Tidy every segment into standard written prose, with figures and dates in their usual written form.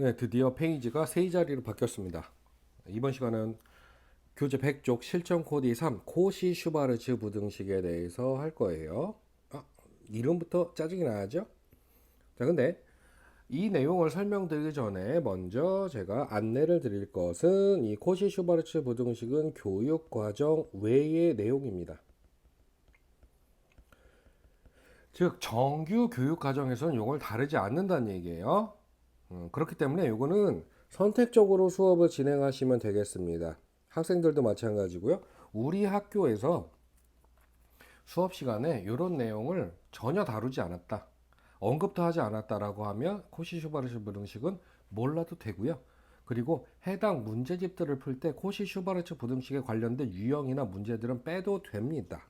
네, 드디어 페이지가 세 자리로 바뀌었습니다. 이번 시간은 교재 100쪽 실전 코드 3 코시 슈바르츠 부등식에 대해서 할 거예요. 이름부터 짜증이 나죠? 자, 근데 이 내용을 설명드리기 전에 먼저 제가 안내를 드릴 것은 이 코시 슈바르츠 부등식은 교육 과정 외의 내용입니다. 즉 정규 교육 과정에서는 이걸 다루지 않는다는 얘기예요. 그렇기 때문에 이거는 선택적으로 수업을 진행하시면 되겠습니다. 학생들도 마찬가지고요. 우리 학교에서 수업 시간에 이런 내용을 전혀 다루지 않았다, 언급도 하지 않았다라고 하면 코시 슈바르츠 부등식은 몰라도 되고요. 그리고 해당 문제집들을 풀 때 코시 슈바르츠 부등식에 관련된 유형이나 문제들은 빼도 됩니다.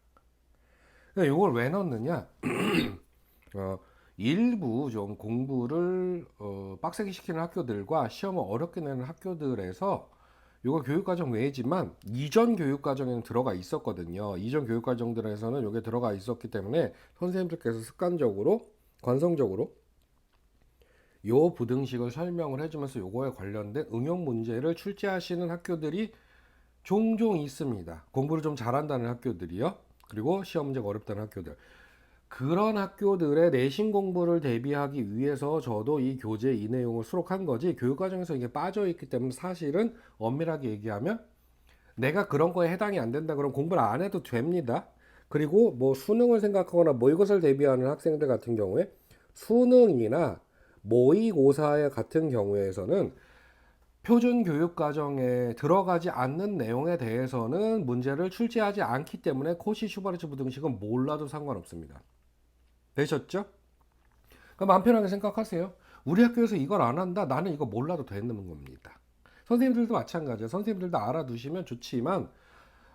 이걸 왜 넣느냐? 어, 일부 좀 공부를 빡세게 시키는 학교들과 시험을 어렵게 내는 학교들에서 이거 교육과정 외지만 이전 교육과정에는 들어가 있었거든요. 이전 교육과정들에서는 이게 들어가 있었기 때문에 선생님들께서 습관적으로, 관성적으로 요 부등식을 설명을 해주면서 요거에 관련된 응용 문제를 출제하시는 학교들이 종종 있습니다. 공부를 좀 잘한다는 학교들이요. 그리고 시험 문제가 어렵다는 학교들. 그런 학교들의 내신 공부를 대비하기 위해서 저도 이 교재 이 내용을 수록한 거지, 교육과정에서 이게 빠져있기 때문에 사실은 엄밀하게 얘기하면 내가 그런 거에 해당이 안 된다 그럼 공부를 안 해도 됩니다. 그리고 뭐 수능을 생각하거나 모의고사를 대비하는 학생들 같은 경우에 수능이나 모의고사 같은 경우에서는 표준 교육 과정에 들어가지 않는 내용에 대해서는 문제를 출제하지 않기 때문에 코시 슈바르츠 부등식은 몰라도 상관없습니다. 되셨죠? 그럼 마음 편하게 생각하세요. 우리 학교에서 이걸 안 한다, 나는 이거 몰라도 되는 겁니다. 선생님들도 마찬가지예요. 선생님들도 알아두시면 좋지만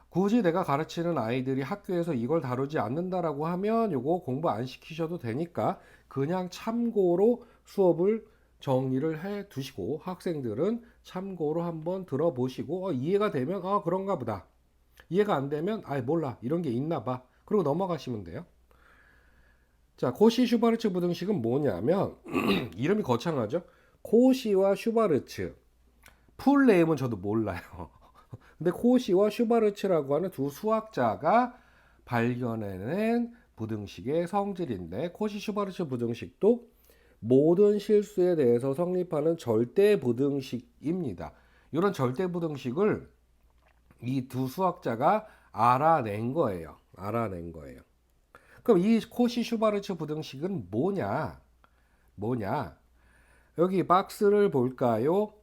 굳이 내가 가르치는 아이들이 학교에서 이걸 다루지 않는다라고 하면 요거 공부 안 시키셔도 되니까 그냥 참고로 수업을 정리를 해 두시고, 학생들은 참고로 한번 들어보시고 이해가 되면 그런가 보다, 이해가 안 되면 몰라, 이런 게 있나 봐, 그리고 넘어가시면 돼요. 자, 코시 슈바르츠 부등식은 뭐냐면 이름이 거창하죠. 코시와 슈바르츠, 풀 네임은 저도 몰라요. 근데 코시와 슈바르츠라고 하는 두 수학자가 발견해낸 부등식의 성질인데, 코시 슈바르츠 부등식도 모든 실수에 대해서 성립하는 절대 부등식입니다. 이런 절대 부등식을 이 두 수학자가 알아낸 거예요. 그럼 이 코시 슈바르츠 부등식은 뭐냐? 여기 박스를 볼까요?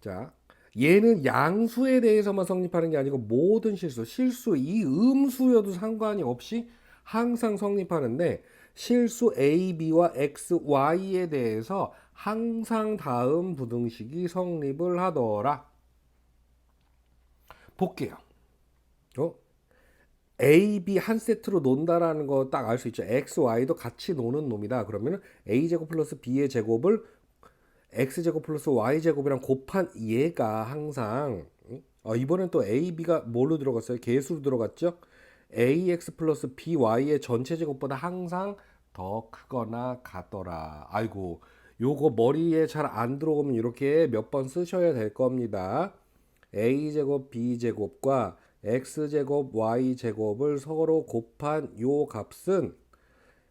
자, 얘는 양수에 대해서만 성립하는 게 아니고 모든 실수 이 음수여도 상관이 없이 항상 성립하는데, 실수 A, B와 X, Y에 대해서 항상 다음 부등식이 성립을 하더라. 볼게요. A, B 한 세트로 논다라는 거 딱 알 수 있죠. X, Y도 같이 노는 놈이다. 그러면 A제곱 플러스 B의 제곱을 X제곱 플러스 Y제곱이랑 곱한 얘가 항상, 이번엔 또 A, B가 뭘로 들어갔어요? 개수로 들어갔죠? AX 플러스 BY의 전체 제곱보다 항상 더 크거나 같더라. 아이고, 요거 머리에 잘 안 들어오면 이렇게 몇 번 쓰셔야 될 겁니다. A제곱 B제곱과 X제곱 Y제곱을 서로 곱한 요 값은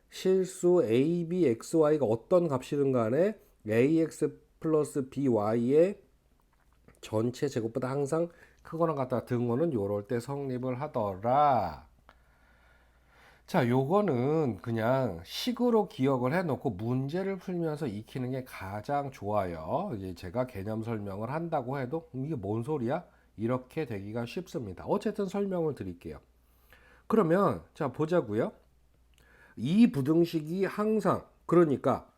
실수 A, B, X, Y가 어떤 값이든 간에 AX 플러스 BY의 전체 제곱보다 항상 크거나 같다 등호는 요럴 때 성립을 하더라. 자, 요거는 그냥 식으로 기억을 해놓고 문제를 풀면서 익히는 게 가장 좋아요. 이제 제가 개념 설명을 한다고 해도 이게 뭔 소리야? 이렇게 되기가 쉽습니다. 어쨌든 설명을 드릴게요. 그러면 자, 보자고요. 이 부등식이 항상, 그러니까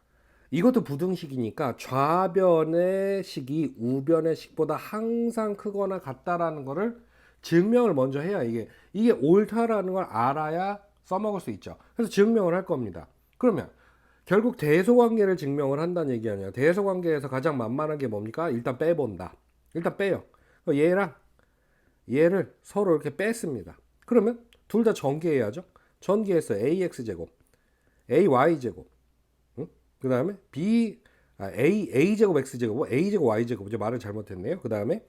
이것도 부등식이니까 좌변의 식이 우변의 식보다 항상 크거나 같다라는 거를 증명을 먼저 해야 이게 옳다라는 걸 알아야 써먹을 수 있죠. 그래서 증명을 할 겁니다. 그러면 결국 대소관계를 증명을 한다는 얘기 아니야. 대소관계에서 가장 만만한 게 뭡니까? 일단 빼본다. 일단 빼요. 얘랑 얘를 서로 이렇게 뺐습니다. 그러면 둘 다 전개해야죠. 전개해서 AX제곱, AY제곱, 그 다음에 B a제곱 x제곱, a제곱 y제곱, 이제 말을 잘못했네요. 그 다음에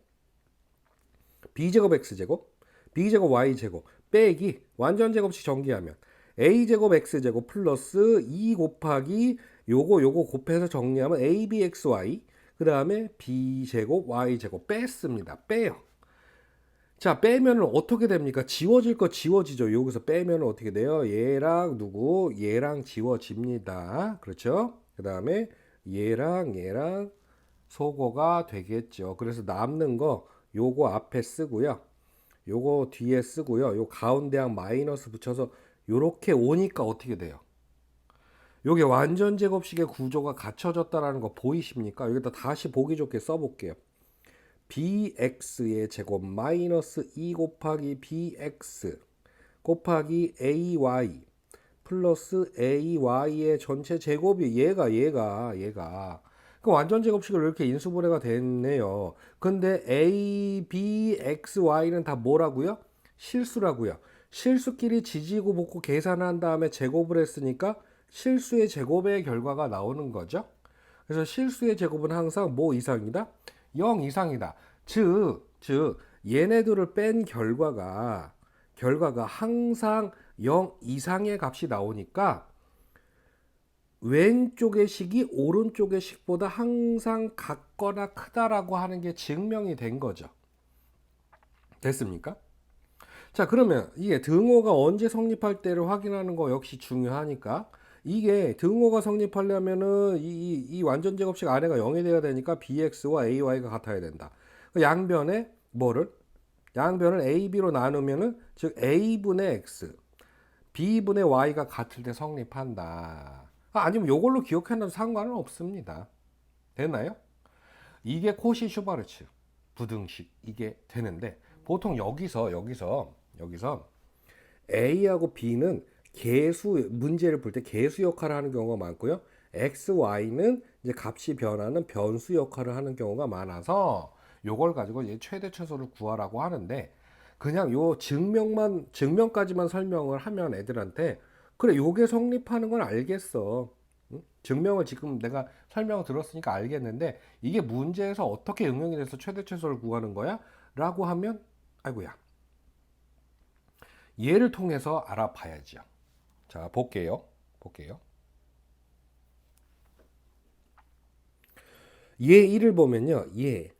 b제곱 x제곱, b제곱 y제곱 빼기 완전 제곱식 전개하면 a제곱 x제곱 플러스 2 곱하기 요거 곱해서 정리하면 abxy, 그 다음에 b제곱 y제곱 뺐습니다. 빼요. 자, 빼면은 어떻게 됩니까? 지워질 거 지워지죠. 여기서 빼면은 어떻게 돼요? 얘랑 누구? 얘랑 지워집니다. 그렇죠? 그 다음에 얘랑 소거가 되겠죠. 그래서 남는 거 요거 앞에 쓰고요. 요거 뒤에 쓰고요. 요 가운데랑 마이너스 붙여서 요렇게 오니까 어떻게 돼요? 요게 완전 제곱식의 구조가 갖춰졌다라는 거 보이십니까? 여기다 다시 보기 좋게 써볼게요. bx의 제곱 마이너스 2 곱하기 bx 곱하기 ay 플러스 ay의 전체 제곱이 얘가 그 완전 제곱식을 이렇게 인수분해가 됐네요. 근데 a, b, x, y는 다 뭐라고요? 실수라고요. 실수끼리 지지고 볶고 계산한 다음에 제곱을 했으니까 실수의 제곱의 결과가 나오는 거죠. 그래서 실수의 제곱은 항상 뭐 이상이다? 0 이상이다. 즉 얘네들을 뺀 결과가 항상 0 이상의 값이 나오니까 왼쪽의 식이 오른쪽의 식보다 항상 같거나 크다라고 하는 게 증명이 된 거죠. 됐습니까? 자, 그러면 이게 등호가 언제 성립할 때를 확인하는 거 역시 중요하니까, 이게 등호가 성립하려면은 이 완전 제곱식 아래가 0이 돼야 되니까 bx와 ay가 같아야 된다. 양변에 양변을 ab로 나누면은 즉 a분의 x, b분의 y가 같을 때 성립한다. 아니면 이걸로 기억해놔도 상관은 없습니다. 됐나요? 이게 코시 슈바르츠 부등식 이게 되는데, 보통 여기서 A하고 B는 개수, 문제를 풀 때 개수 역할을 하는 경우가 많고요. X, Y는 이제 값이 변하는 변수 역할을 하는 경우가 많아서 요걸 가지고 이제 최대 최소를 구하라고 하는데, 그냥 요 증명까지만 설명을 하면 애들한테 그래 요게 성립하는 건 알겠어. 응? 증명을 지금 내가 설명을 들었으니까 알겠는데 이게 문제에서 어떻게 응용이 돼서 최대 최소를 구하는 거야? 라고 하면 아이고야, 얘를 통해서 알아봐야죠. 자, 볼게요. 얘 1을 보면요. 얘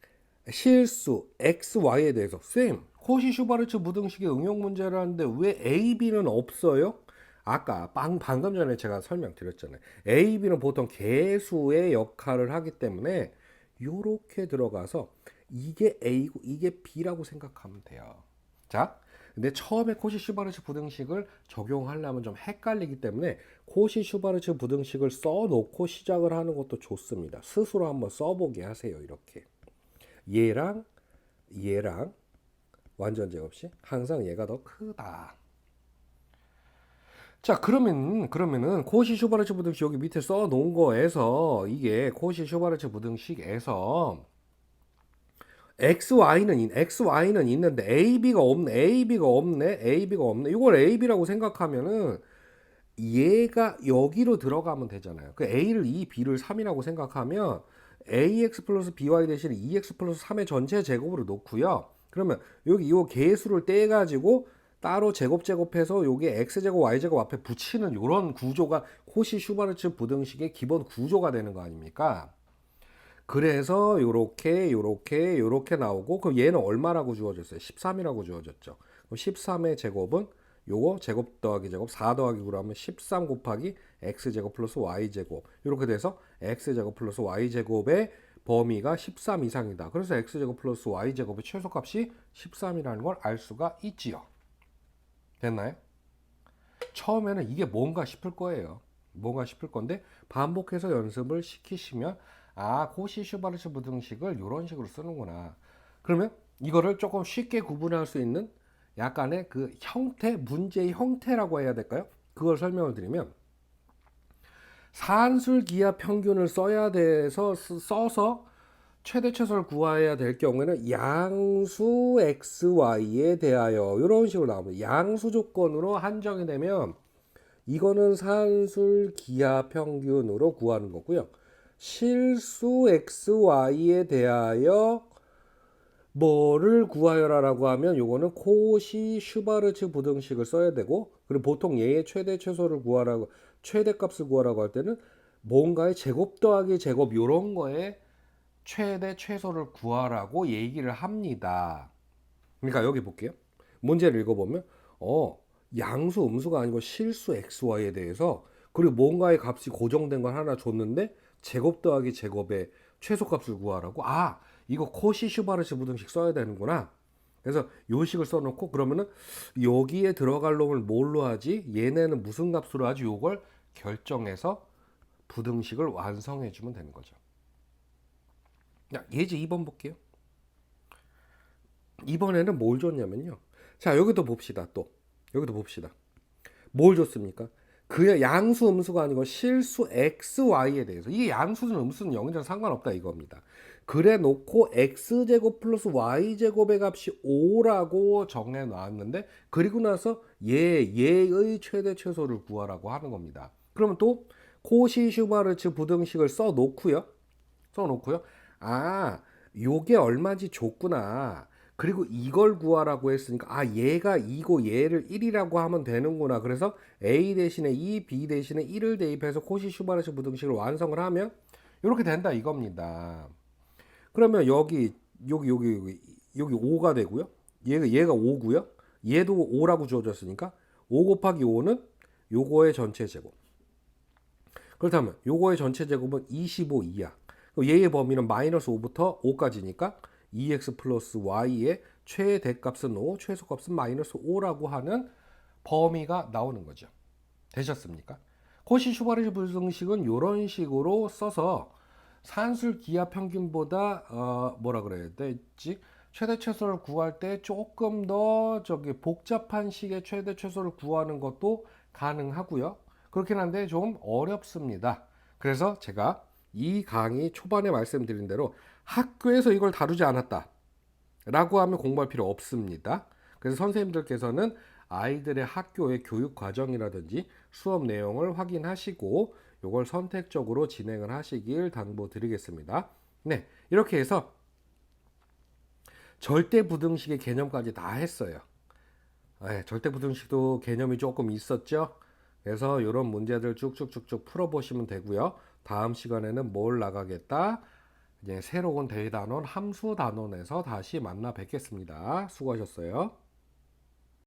실수 x, y에 대해서 쌤, 코시 슈바르츠 부등식의 응용 문제를 하는데 왜 a, b는 없어요? 아까 방금 전에 제가 설명드렸잖아요. a, b는 보통 개수의 역할을 하기 때문에 요렇게 들어가서 이게 a고 이게 b라고 생각하면 돼요. 자, 근데 처음에 코시 슈바르츠 부등식을 적용하려면 좀 헷갈리기 때문에 코시 슈바르츠 부등식을 써놓고 시작을 하는 것도 좋습니다. 스스로 한번 써보게 하세요. 이렇게 얘랑 완전 제곱식 항상 얘가 더 크다. 자, 그러면은 코시 슈바르츠 부등식 여기 밑에 써놓은 거에서 이게 코시 슈바르츠 부등식에서 XY는 있는데 AB가 없네. 이걸 AB라고 생각하면은 얘가 여기로 들어가면 되잖아요. 그 A를 2, B를 3이라고 생각하면 AX 플러스 BY 대신 2X 플러스 3의 전체 제곱으로 놓고요. 그러면 여기 이 개수를 떼가지고 따로 제곱해서 요게 X제곱, Y제곱 앞에 붙이는 이런 구조가 코시 슈바르츠 부등식의 기본 구조가 되는 거 아닙니까? 그래서 요렇게 나오고, 그럼 얘는 얼마라고 주어졌어요? 13이라고 주어졌죠. 그럼 13의 제곱은 요거 제곱 더하기 제곱 4 더하기 9로 하면 13 곱하기 x제곱 플러스 y제곱, 이렇게 돼서 x제곱 플러스 y제곱의 범위가 13 이상이다. 그래서 x제곱 플러스 y제곱의 최소값이 13이라는 걸 알 수가 있지요. 됐나요? 처음에는 이게 뭔가 싶을 거예요. 뭔가 싶을 건데 반복해서 연습을 시키시면 코시 슈바르츠 부등식을 이런 식으로 쓰는구나. 그러면 이거를 조금 쉽게 구분할 수 있는 약간의 그 형태, 문제의 형태라고 해야 될까요? 그걸 설명을 드리면, 산술 기하 평균을 써서 최대 최소를 구해야 될 경우에는 양수 xy에 대하여 이런 식으로 나옵니다. 양수 조건으로 한정이 되면 이거는 산술 기하 평균으로 구하는 거고요. 실수 xy에 대하여 뭐를 구하여라라고 하면 요거는 코시 슈바르츠 부등식을 써야 되고, 그리고 보통 얘의 최대 최소를 구하라고, 최대값을 구하라고 할 때는 뭔가의 제곱 더하기 제곱 요런 거에 최대 최소를 구하라고 얘기를 합니다. 그러니까 여기 볼게요. 문제를 읽어보면 양수 음수가 아니고 실수 xy에 대해서, 그리고 뭔가의 값이 고정된 걸 하나 줬는데 제곱 더하기 제곱의 최소값을 구하라고. 아, 이거 코시 슈바르츠 부등식 써야 되는구나. 그래서 요 식을 써놓고, 그러면은 여기에 들어갈 놈을 뭘로 하지, 얘네는 무슨 값으로 하지, 요걸 결정해서 부등식을 완성해 주면 되는 거죠. 자, 예제 2번 볼게요. 이번에는 뭘 줬냐면요. 자, 여기도 봅시다. 또 여기도 봅시다. 뭘 줬습니까? 그 양수 음수가 아니고 실수 xy에 대해서, 이게 양수는 음수는 0이랑 상관없다 이겁니다. 그래 놓고 x제곱 플러스 y제곱의 값이 5라고 정해 놨는데, 그리고 나서 얘의 최대 최소를 구하라고 하는 겁니다. 그러면 또 코시 슈바르츠 부등식을 써놓고요. 아, 요게 얼마인지 줬구나. 그리고 이걸 구하라고 했으니까, 아, 얘가 2고 얘를 1이라고 하면 되는구나. 그래서 A 대신에 2, B 대신에 1을 대입해서 코시 슈바르츠 부등식을 완성을 하면 이렇게 된다 이겁니다. 그러면 여기 5가 되고요. 얘가 5고요. 얘도 5라고 주어졌으니까 5 곱하기 5는 요거의 전체 제곱. 그렇다면 요거의 전체 제곱은 25, 2야. 얘의 범위는 마이너스 5부터 5까지니까 2x 플러스 y의 최대값은 5, 최소값은 마이너스 5라고 하는 범위가 나오는 거죠. 되셨습니까? 코시 슈바르츠 부등식은 이런 식으로 써서 산술 기하 평균보다 뭐라 그래야 되지? 최대 최소를 구할 때 조금 더 복잡한 식의 최대 최소를 구하는 것도 가능하고요. 그렇긴 한데 좀 어렵습니다. 그래서 제가 이 강의 초반에 말씀드린 대로 학교에서 이걸 다루지 않았다 라고 하면 공부할 필요 없습니다. 그래서 선생님들께서는 아이들의 학교의 교육 과정이라든지 수업 내용을 확인하시고 이걸 선택적으로 진행을 하시길 당부드리겠습니다. 네, 이렇게 해서 절대부등식의 개념까지 다 했어요. 네, 절대부등식도 개념이 조금 있었죠. 그래서 이런 문제들 쭉쭉쭉쭉 풀어보시면 되고요. 다음 시간에는 뭘 나가겠다? 이제 새로운 대단원 함수 단원에서 다시 만나 뵙겠습니다. 수고하셨어요.